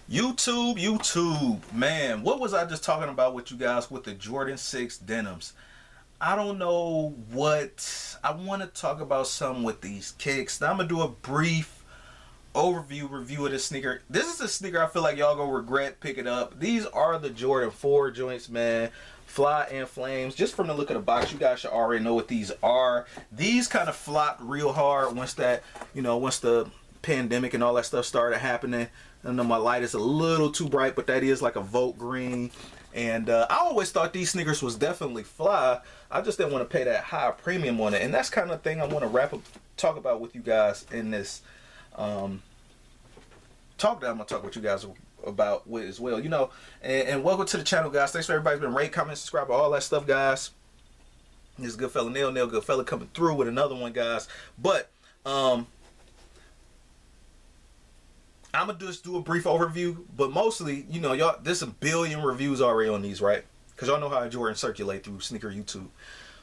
YouTube, man, what was I just talking about with you guys with the Jordan 6 denims? I don't know what, I want to talk about something with these kicks. Now I'm going to do a brief review of this sneaker. This is a sneaker I feel like y'all gonna regret picking up. These are the Jordan 4 joints, man. Fly and Flames. Just from the look of the box, you guys should already know what these are. These kind of flopped real hard once that, once the pandemic and all that stuff started happening. I know my light is a little too bright, but that is like a Volt green. And I always thought these sneakers was definitely fly. I just didn't want to pay that high premium on it. And that's kind of the thing I want to talk about with you guys in this talk that I'm going to talk with you guys about with as well. And welcome to the channel, guys. Thanks for everybody's been rate, comment, subscribe, all that stuff, guys. This is Goodfella Nail Goodfella coming through with another one, guys. But I'm gonna just do a brief overview, but mostly, y'all, there's a billion reviews already on these, right? Because y'all know how Jordan circulate through sneaker YouTube.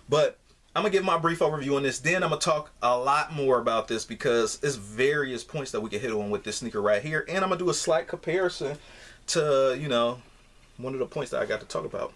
But I'm gonna give my brief overview on this. Then I'm gonna talk a lot more about this because there's various points that we can hit on with this sneaker right here, and I'm gonna do a slight comparison to one of the points that I got to talk about.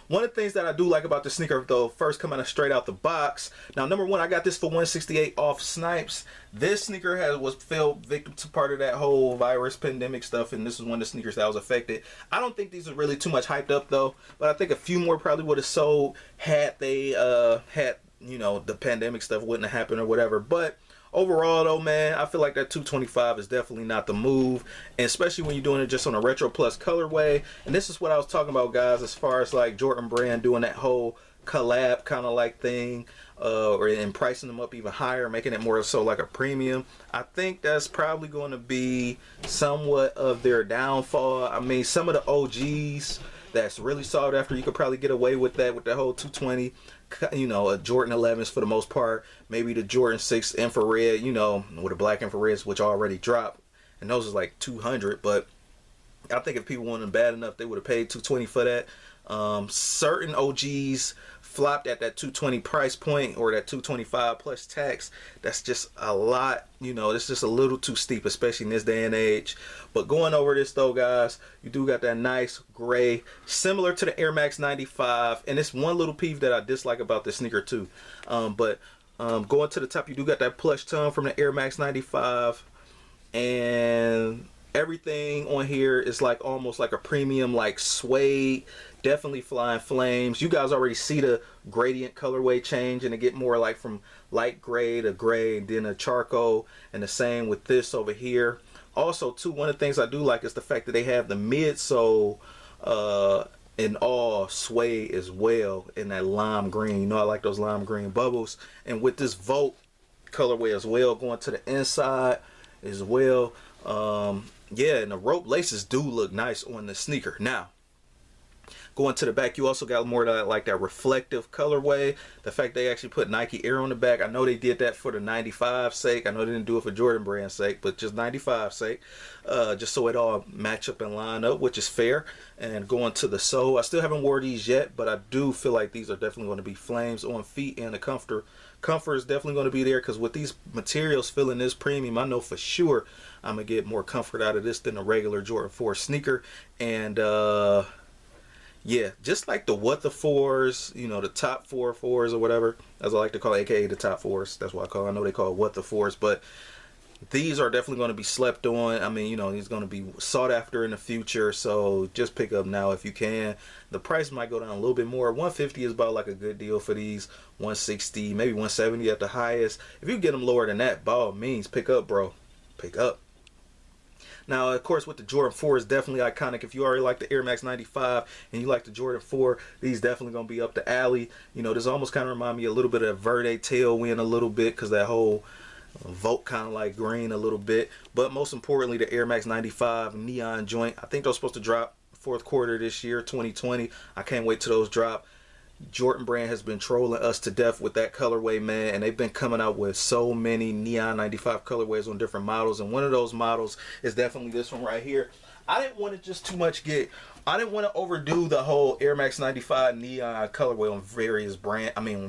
One of the things that I do like about the sneaker, though, first coming straight out the box. Now, number one, I got this for $168 off Snipes. This sneaker fell victim to part of that whole virus pandemic stuff, and this is one of the sneakers that was affected. I don't think these are really too much hyped up, though, but I think a few more probably would have sold had they the pandemic stuff wouldn't have happened or whatever. But overall, though, man, I feel like that 225 is definitely not the move, and especially when you're doing it just on a Retro Plus colorway. And this is what I was talking about, guys, as far as like Jordan Brand doing that whole collab kind of like thing, and pricing them up even higher, making it more so like a premium. I think that's probably going to be somewhat of their downfall. I mean, some of the OGs that's really sought after, you could probably get away with that, with the whole 220. Jordan 11s for the most part, maybe the Jordan 6 infrared, with the black infrareds, which already dropped, and those is like 200. But I think if people wanted them bad enough, they would have paid 220 for that. Certain OGs flopped at that 220 price point, or that 225 plus tax. That's just a lot, it's just a little too steep, especially in this day and age. But going over this though, guys, you do got that nice gray, similar to the Air Max 95, and it's one little peeve that I dislike about this sneaker too. Going to the top, you do got that plush tone from the Air Max 95, and everything on here is like almost like a premium, like suede. Definitely Flying Flames. You guys already see the gradient colorway change, and it get more like from light gray to gray, and then a charcoal, and the same with this over here. Also, too, one of the things I do like is the fact that they have the midsole in all suede as well, in that lime green. I like those lime green bubbles, and with this Volt colorway as well, going to the inside as well. Yeah, and the rope laces do look nice on the sneaker. Now, going to the back, you also got more of that, like that reflective colorway. The fact they actually put Nike Air on the back, I know they did that for the 95 sake. I know they didn't do it for Jordan Brand sake, but just 95 sake, just so it all match up and line up, which is fair. And going to the sole, I still haven't worn these yet, but I do feel like these are definitely going to be flames on feet, and the comfort is definitely going to be there, because with these materials feeling this premium, I know for sure I'm going to get more comfort out of this than a regular Jordan 4 sneaker. And yeah, just like the What the Fours, the top 4 or whatever, as I like to call it, aka the top fours. That's what I call it. I know they call it What the Fours, but these are definitely going to be slept on. I mean, these going to be sought after in the future, so just pick up now if you can. The price might go down a little bit more. 150 is about like a good deal for these. 160, maybe 170 at the highest. If you get them lower than that, by all means, pick up, bro. Pick up. Now, of course, with the Jordan 4 is definitely iconic. If you already like the Air Max 95 and you like the Jordan 4, these definitely going to be up the alley. This almost kind of remind me a little bit of Verde Tailwind a little bit, because that whole Volt kind of like green a little bit. But most importantly, the Air Max 95 neon joint. I think those supposed to drop fourth quarter this year, 2020. I can't wait till those drop. Jordan Brand has been trolling us to death with that colorway, man, and they've been coming out with so many neon 95 colorways on different models, and one of those models is definitely this one right here. I didn't want to just too much I didn't want to overdo the whole Air Max 95 neon colorway on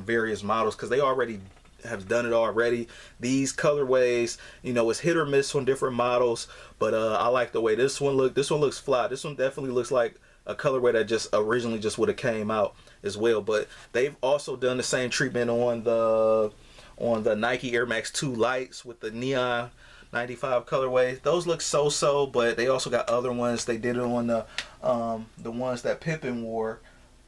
various models, because they already have done it already. These colorways, you know, it's hit or miss on different models, but I like the way this one looked. This one looks fly. This one definitely looks like a colorway that just originally just would have came out as well. But they've also done the same treatment on the Nike Air Max 2 Lights with the neon 95 colorway. Those look so-so, but they also got other ones. They did it on the ones that Pippen wore,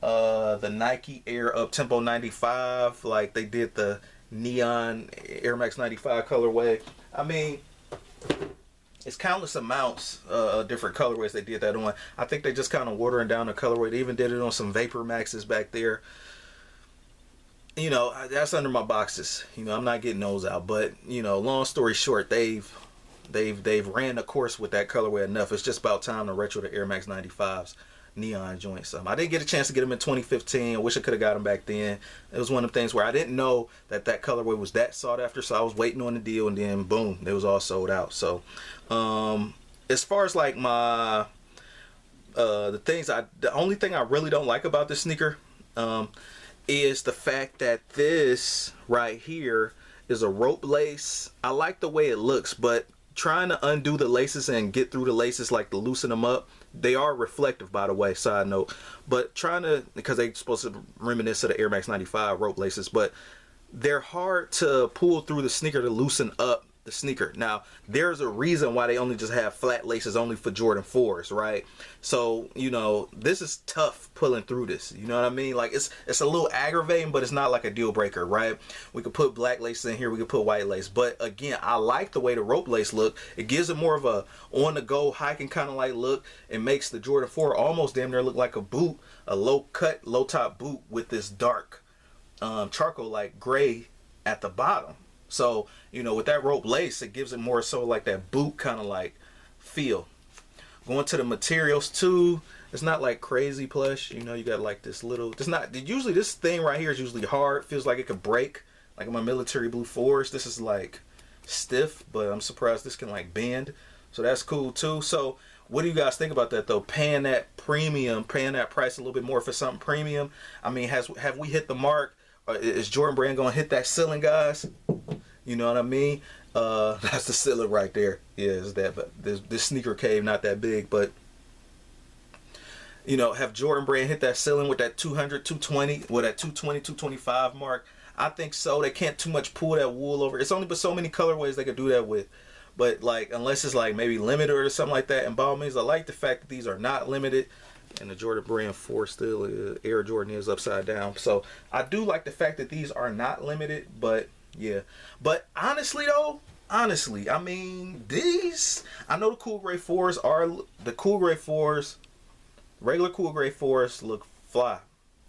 the Nike Air Uptempo 95. Like they did the neon Air Max 95 colorway. I mean, it's countless amounts of different colorways they did that on. I think they just kind of watering down the colorway. They even did it on some Vapor Maxes back there. You know, that's under my boxes. You know, I'm not getting those out. But, you know, long story short, they've ran the course with that colorway enough. It's just about time to retro the Air Max 95s neon joints. I didn't get a chance to get them in 2015. I wish I could have got them back then. It was one of the things where I didn't know that colorway was that sought after, so I was waiting on the deal, and then boom, it was all sold out. So as far as like my the only thing I really don't like about this sneaker is the fact that this right here is a rope lace. I like the way it looks, but trying to undo the laces and get through the laces, like to loosen them up, they are reflective, by the way, side note, but trying to, because they're supposed to reminisce of the Air Max 95 rope laces, but they're hard to pull through the sneaker to loosen up the sneaker. Now, there's a reason why they only just have flat laces only for Jordan 4s, right? So, you know, this is tough pulling through this. You know what I mean? Like, it's a little aggravating, but it's not like a deal breaker, right? We could put black laces in here. We could put white lace. But, again, I like the way the rope lace look. It gives it more of a on-the-go hiking kind of like look. It makes the Jordan 4 almost damn near look like a boot, a low-cut, low-top boot with this dark charcoal-like gray at the bottom. So, you know, with that rope lace, it gives it more so like that boot kind of like feel. Going to the materials too, it's not like crazy plush. You know, you got like this little, it's not, usually this thing right here is usually hard. Feels like it could break. Like in my military blue 4s, this is like stiff, but I'm surprised this can like bend. So that's cool too. So what do you guys think about that though? Paying that premium, paying that price a little bit more for something premium. I mean, have we hit the mark? Is Jordan Brand gonna hit that ceiling, guys? You know what I mean? That's the ceiling right there. Yeah, it's that. But this sneaker cave not that big, but you know, have Jordan Brand hit that ceiling with that 200, 220, with that 220, 225 mark? I think so. They can't too much pull that wool over. It's only but so many colorways they could do that with. But like, unless it's like maybe limited or something like that. And by all means, I like the fact that these are not limited. And the Jordan Brand 4 still Air Jordan is upside down. So I do like the fact that these are not limited, but yeah. But honestly though, I mean, these, I know the Cool Gray 4s are, the Cool Gray 4s, regular Cool Gray 4s look fly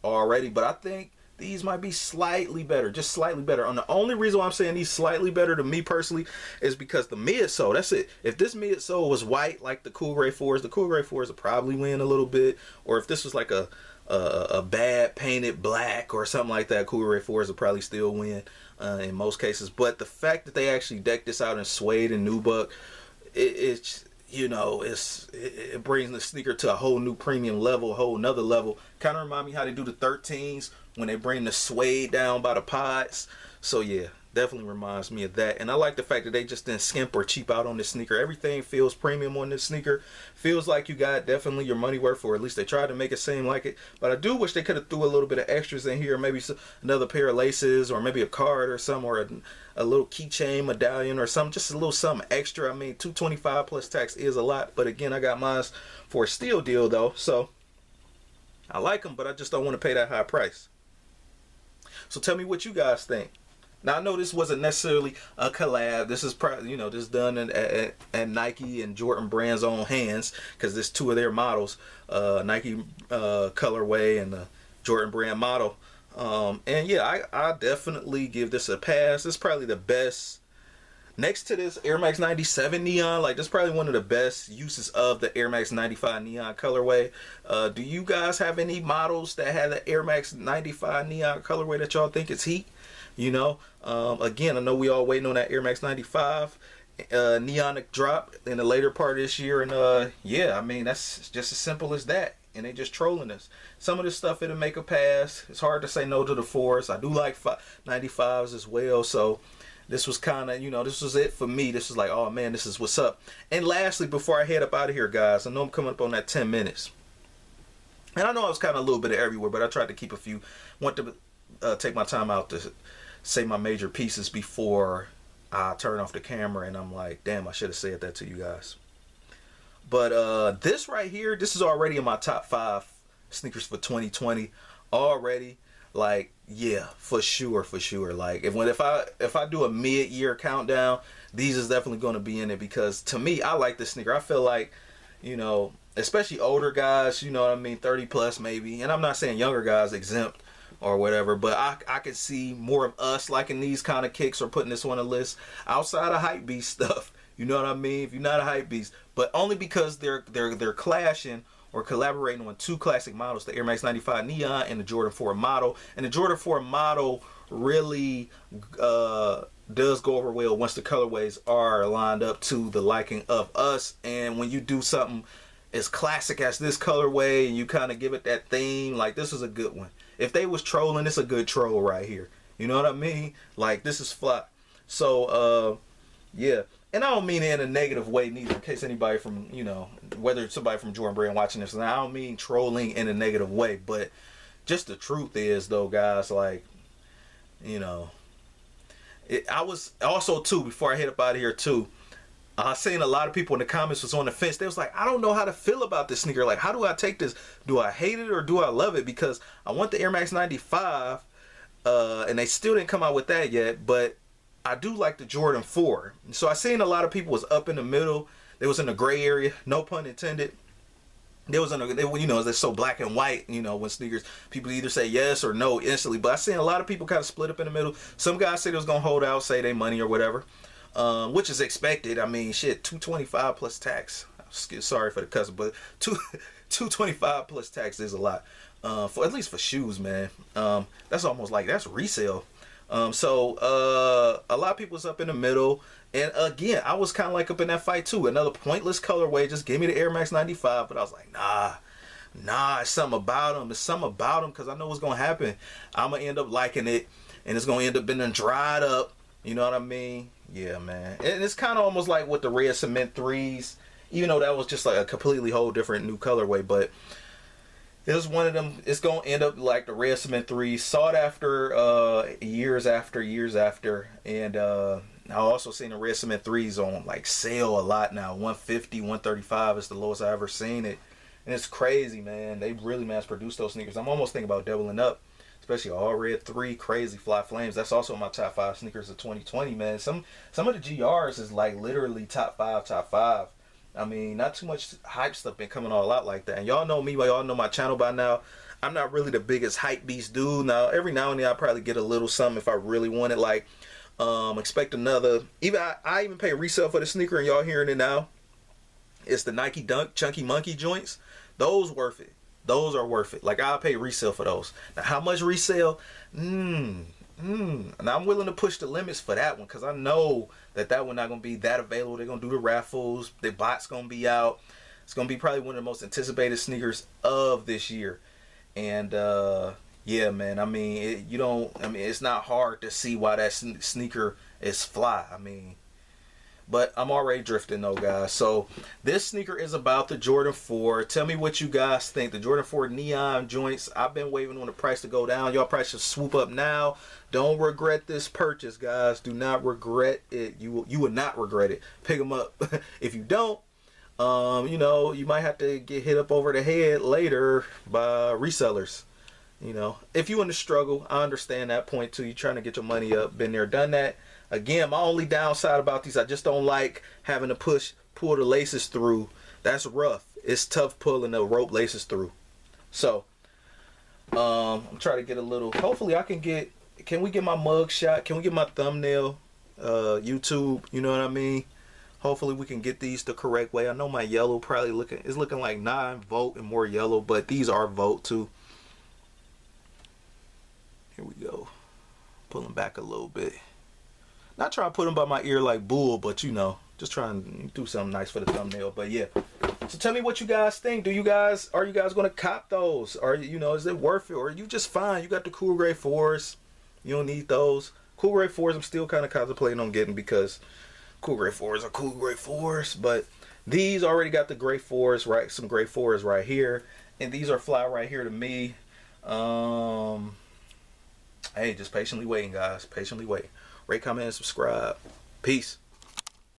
already, but I think these might be slightly better, just slightly better. And the only reason why I'm saying these slightly better to me personally is because the midsole, that's it. If this midsole was white like the Cool Gray 4s, the Cool Gray 4s would probably win a little bit. Or if this was like a bad painted black or something like that, Cool Gray 4s would probably still win in most cases. But the fact that they actually decked this out in suede and nubuck, it's, you know, it brings the sneaker to a whole new premium level, a whole nother level. Kind of remind me how they do the 13s when they bring the suede down by the pods. So yeah, definitely reminds me of that. And I like the fact that they just didn't skimp or cheap out on this sneaker. Everything feels premium on this sneaker. Feels like you got definitely your money worth, or at least they tried to make it seem like it. But I do wish they could have threw a little bit of extras in here. Maybe another pair of laces, or maybe a card or something, or a little keychain medallion or something. Just a little something extra. I mean, $225 plus tax is a lot. But again, I got mine for a steal deal though. So I like them, but I just don't want to pay that high price. So tell me what you guys think. Now, I know this wasn't necessarily a collab. This is probably, you know, this is done at Nike and Jordan Brand's own hands, because there's two of their models, Nike colorway and the Jordan Brand model. And yeah, I definitely give this a pass. This is probably the best. Next to this Air Max 97 neon, like this is probably one of the best uses of the Air Max 95 neon colorway. Do you guys have any models that have the Air Max 95 neon colorway that y'all think is heat? You know, again, I know we all waiting on that Air Max 95 neonic drop in the later part of this year, and yeah, I mean, that's just as simple as that. and they just trolling us. Some of this stuff it'll make a pass. It's hard to say no to the 4s. I do like 95s as well. So this was kind of, this was it for me. This was like, oh man, this is what's up. And lastly, before I head up out of here, guys, I know I'm coming up on that 10 minutes. And I know I was kind of a little bit of everywhere, but I tried to keep a few. Want to take my time out to say my major pieces before I turn off the camera. And I'm like, damn, I should have said that to you guys. But this right here, this is already in my top 5 sneakers for 2020 already. Like, yeah, for sure. Like, if I do a mid-year countdown, these is definitely going to be in it, because to me, I like this sneaker. I feel like, especially older guys, 30 plus maybe. And I'm not saying younger guys exempt or whatever, but I could see more of us liking these kind of kicks or putting this on a list outside of hype beast stuff. You know what I mean? If you're not a hype beast, but only because they're clashing or collaborating on 2 classic models, the Air Max 95 Neon and the Jordan 4 model. And the Jordan 4 model really does go over well once the colorways are lined up to the liking of us. And when you do something as classic as this colorway and you kind of give it that theme, like, this is a good one. If they was trolling, it's a good troll right here. You know what I mean? Like, this is fly. So, yeah. And I don't mean it in a negative way neither, in case anybody from, whether it's somebody from Jordan Brand watching this, and I don't mean trolling in a negative way, but just the truth is, though, guys, like, I was also, too, before I head up out of here, too, I seen a lot of people in the comments was on the fence. They was like, I don't know how to feel about this sneaker. Like, how do I take this? Do I hate it or do I love it? Because I want the Air Max 95, and they still didn't come out with that yet, but I do like the Jordan 4. So I seen a lot of people was up in the middle. They was in the gray area, no pun intended. They was in they're so black and white, when sneakers, people either say yes or no instantly. But I seen a lot of people kind of split up in the middle. Some guys say they was going to hold out, say they money or whatever, which is expected. I mean, shit, $225 plus tax. Sorry for the cussing, but $225 plus tax is a lot. For at least for shoes, man. That's almost like, that's resale. So a lot of people was up in the middle, and again, I was kind of like up in that fight too. Another pointless colorway, just give me the Air Max 95. But I was like, nah, it's something about them. It's something about them, because I know what's gonna happen. I'm gonna end up liking it, and it's gonna end up being dried up. You know what I mean? Yeah, man. And it's kind of almost like with the red cement 3s, even though that was just like a completely whole different new colorway, but it was one of them. It's gonna end up like the red cement 3, sought after, years after, and I also seen the red cement 3s on like sale a lot now. 150, 135 is the lowest I ever seen it, and it's crazy, man. They really mass produced those sneakers. I'm almost thinking about doubling up, especially all red 3, crazy fly flames. That's also my top 5 sneakers of 2020, man. Some of the GRs is like literally top 5. I mean, not too much hype stuff been coming all out like that. And y'all know me, y'all know my channel by now. I'm not really the biggest hype beast dude. Now, every now and then I probably get a little something if I really want it. Like, expect another. I even pay resale for the sneaker, and y'all hearing it now. It's the Nike Dunk Chunky Monkey joints. Those worth it. Those are worth it. Like, I'll pay resale for those. Now, how much resale? And I'm willing to push the limits for that one, because I know that one not going to be that available. They're going to do the raffles. The bot's going to be out. It's going to be probably one of the most anticipated sneakers of this year. And, yeah, man, I mean, it's not hard to see why that sneaker is fly. I mean, but I'm already drifting though, guys. So this sneaker is about the Jordan 4. Tell me what you guys think. The Jordan 4 neon joints. I've been waiting on the price to go down. Y'all probably should swoop up now. Don't regret this purchase, guys. Do not regret it. You will not regret it. Pick them up. If you don't, you might have to get hit up over the head later by resellers. If you in the struggle, I understand that point too. You're trying to get your money up. Been there, done that. Again, my only downside about these, I just don't like having to pull the laces through. That's rough. It's tough pulling the rope laces through. So, I'm trying to get a little, hopefully I can we get my mug shot? Can we get my thumbnail, YouTube? You know what I mean? Hopefully we can get these the correct way. I know my yellow probably is looking like 9 volt and more yellow, but these are volt too. Here we go. Pulling back a little bit. Not trying to put them by my ear like Bull, but just trying to do something nice for the thumbnail. But yeah, So tell me what you guys think. Are you guys going to cop those? Are you know, is it worth it, or are you just fine? You got the cool grade 4s. You don't need those. Cool grade 4s I'm still kind of contemplating on getting because cool grade 4s are cool grade 4s, but these already got the grade 4s, right? Some grade 4s right here, and these are fly right here to me. Hey, just patiently waiting, guys. Patiently waiting. Rate, comment, and subscribe. Peace.